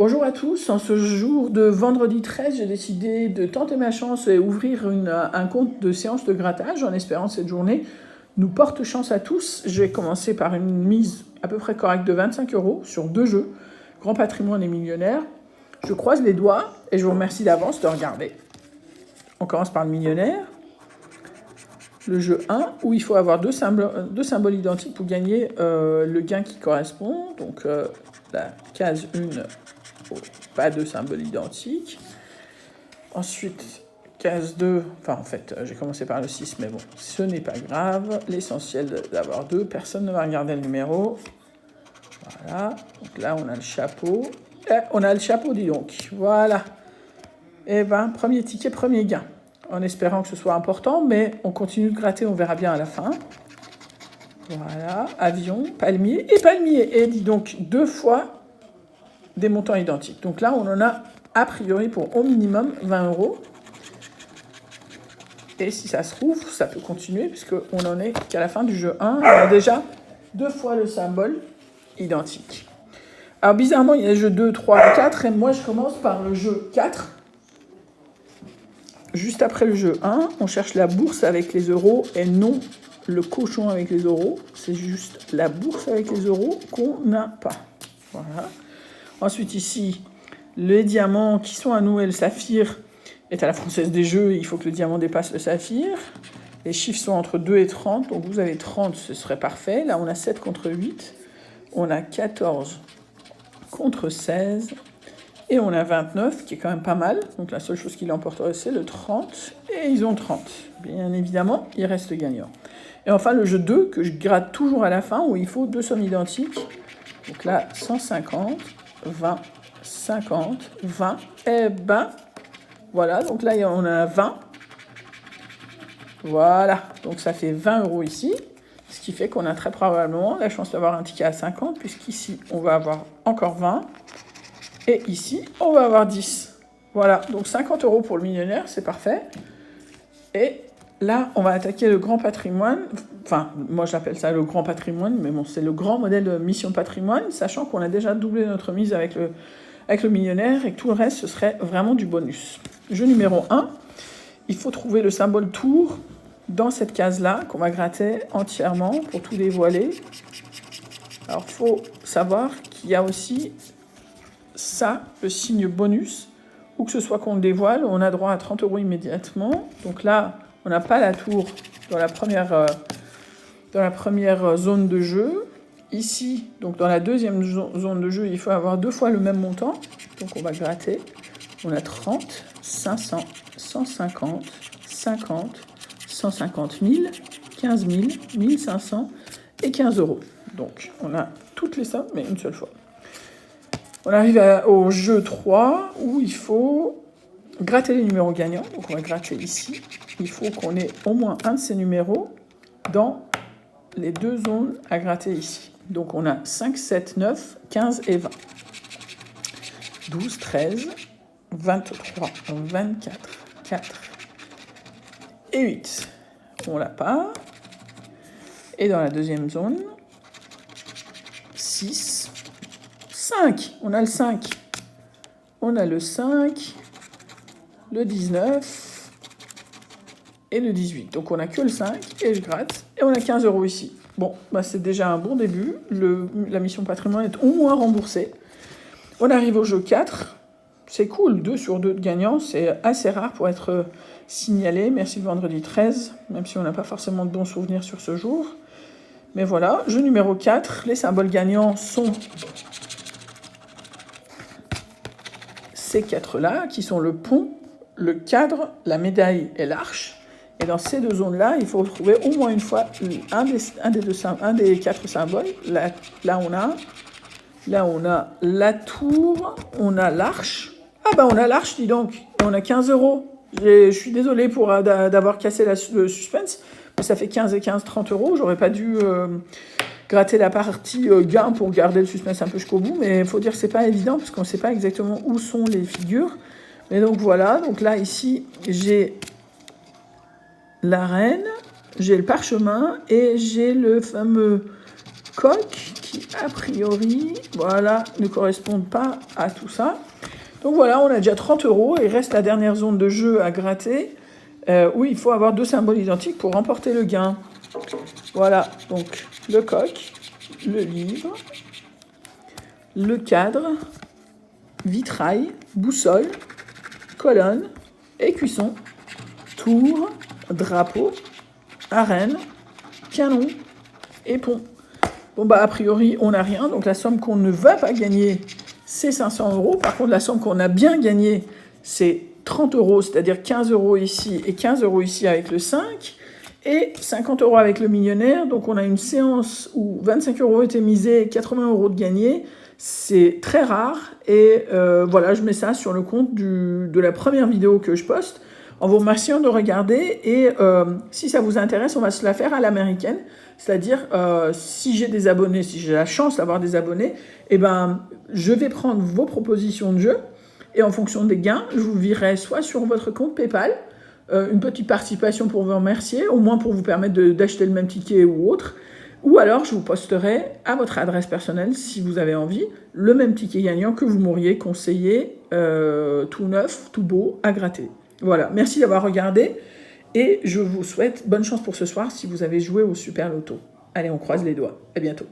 Bonjour à tous, en ce jour de vendredi 13, j'ai décidé de tenter ma chance et ouvrir un compte de séance de grattage en espérant que cette journée nous porte chance à tous. Je vais commencer par une mise à peu près correcte de 25 € sur 2 jeux, Grand Patrimoine et Millionnaire. Je croise les doigts et je vous remercie d'avance de regarder. On commence par le Millionnaire. Le jeu 1, où il faut avoir deux symboles identiques pour gagner le gain qui correspond. Donc la case 1, pas de symbole identique. Ensuite, case 2, enfin en fait, j'ai commencé par le 6, mais bon, ce n'est pas grave. L'essentiel d'avoir 2, personne ne va regarder le numéro. Voilà, donc là on a le chapeau. On a le chapeau, dis donc. Voilà. Et ben, premier ticket, premier gain. En espérant que ce soit important, mais on continue de gratter, on verra bien à la fin. Voilà, avion, palmier et palmier. Et dis donc, 2 fois des montants identiques. Donc là, on en a a priori pour au minimum 20 €. Et si ça se trouve, ça peut continuer, puisqu'on en est qu'à la fin du jeu 1. On a déjà 2 fois le symbole identique. Alors bizarrement, il y a le jeu 2, 3, 4, et moi je commence par le jeu 4. Juste après le jeu 1, on cherche la bourse avec les euros et non le cochon avec les euros. C'est juste la bourse avec les euros qu'on n'a pas. Voilà. Ensuite ici, les diamants qui sont à nous et le saphir est à la française des jeux. Il faut que le diamant dépasse le saphir. Les chiffres sont entre 2 et 30. Donc vous avez 30, ce serait parfait. Là, on a 7 contre 8. On a 14 contre 16. Et on a 29, qui est quand même pas mal. Donc la seule chose qui l'emporterait, c'est le 30. Et ils ont 30. Bien évidemment, il reste gagnant. Et enfin, le jeu 2, que je gratte toujours à la fin, où il faut 2 sommes identiques. Donc là, 150, 20, 50, 20. Et ben, voilà. Donc là, on a 20. Voilà. Donc ça fait 20 € ici. Ce qui fait qu'on a très probablement la chance d'avoir un ticket à 50, puisqu'ici, on va avoir encore 20. Et ici, on va avoir 10. Voilà, donc 50 € pour le millionnaire, c'est parfait. Et là, on va attaquer le grand patrimoine. Enfin, moi j'appelle ça le grand patrimoine, mais bon, c'est le grand modèle de mission patrimoine, sachant qu'on a déjà doublé notre mise avec le millionnaire et que tout le reste, ce serait vraiment du bonus. Jeu numéro 1, il faut trouver le symbole tour dans cette case-là, qu'on va gratter entièrement pour tout dévoiler. Alors, il faut savoir qu'il y a aussi ça, le signe bonus, ou que ce soit qu'on le dévoile, on a droit à 30 € immédiatement. Donc là, on n'a pas la tour dans la première zone de jeu. Ici, donc dans la deuxième zone de jeu, il faut avoir 2 fois le même montant. Donc on va gratter. On a 30, 500, 150, 50, 150 000, 15 000, 1500 et 15 €. Donc on a toutes les sommes, mais une seule fois. On arrive au jeu 3, où il faut gratter les numéros gagnants. Donc on va gratter ici. Il faut qu'on ait au moins un de ces numéros dans les 2 zones à gratter ici. Donc on a 5, 7, 9, 15 et 20. 12, 13, 23, 24, 4 et 8. On l'a pas. Et dans la deuxième zone, 6, 5, on a le 5. On a le 5, le 19 et le 18. Donc on n'a que le 5 et je gratte. Et on a 15 € ici. Bon, bah c'est déjà un bon début. La mission patrimoine est au moins remboursée. On arrive au jeu 4. C'est cool, 2 sur 2 de gagnants. C'est assez rare pour être signalé. Merci le vendredi 13, même si on n'a pas forcément de bons souvenirs sur ce jour. Mais voilà, jeu numéro 4. Les symboles gagnants sont ces 4-là, qui sont le pont, le cadre, la médaille et l'arche. Et dans ces 2 zones-là, il faut trouver au moins une fois un des 4 symboles. Là, on a la tour, on a l'arche. Ah ben, on a l'arche, dis donc. Et on a 15 €. Je suis désolée d'avoir cassé le suspense, mais ça fait 15 et 15, 30 €. J'aurais pas dû gratter la partie gain pour garder le suspense un peu jusqu'au bout, mais il faut dire que c'est pas évident, parce qu'on ne sait pas exactement où sont les figures. Et donc voilà, donc là, ici, j'ai la reine, j'ai le parchemin et j'ai le fameux coq qui, a priori, voilà, ne correspondent pas à tout ça. Donc voilà, on a déjà 30 €, et il reste la dernière zone de jeu à gratter, où il faut avoir 2 symboles identiques pour remporter le gain. Voilà, donc le coq, le livre, le cadre, vitrail, boussole, colonne, écusson, tour, drapeau, arène, canon et pont. Bon bah a priori on n'a rien, donc la somme qu'on ne va pas gagner c'est 500 €. Par contre la somme qu'on a bien gagnée c'est 30 €, c'est-à-dire 15 € ici et 15 € ici avec le 5, et 50 € avec le millionnaire. Donc on a une séance où 25 € étaient misés, 80 € de gagnés. C'est très rare, et voilà, je mets ça sur le compte de la première vidéo que je poste, en vous remerciant de regarder, et si ça vous intéresse, on va se la faire à l'américaine, c'est-à-dire si j'ai des abonnés, si j'ai la chance d'avoir des abonnés, eh ben, je vais prendre vos propositions de jeu, et en fonction des gains, je vous virerai soit sur votre compte PayPal, une petite participation pour vous remercier, au moins pour vous permettre d'acheter le même ticket ou autre, ou alors je vous posterai à votre adresse personnelle, si vous avez envie, le même ticket gagnant que vous m'auriez conseillé, tout neuf, tout beau, à gratter. Voilà, merci d'avoir regardé, et je vous souhaite bonne chance pour ce soir si vous avez joué au Super Loto. Allez, on croise les doigts. À bientôt.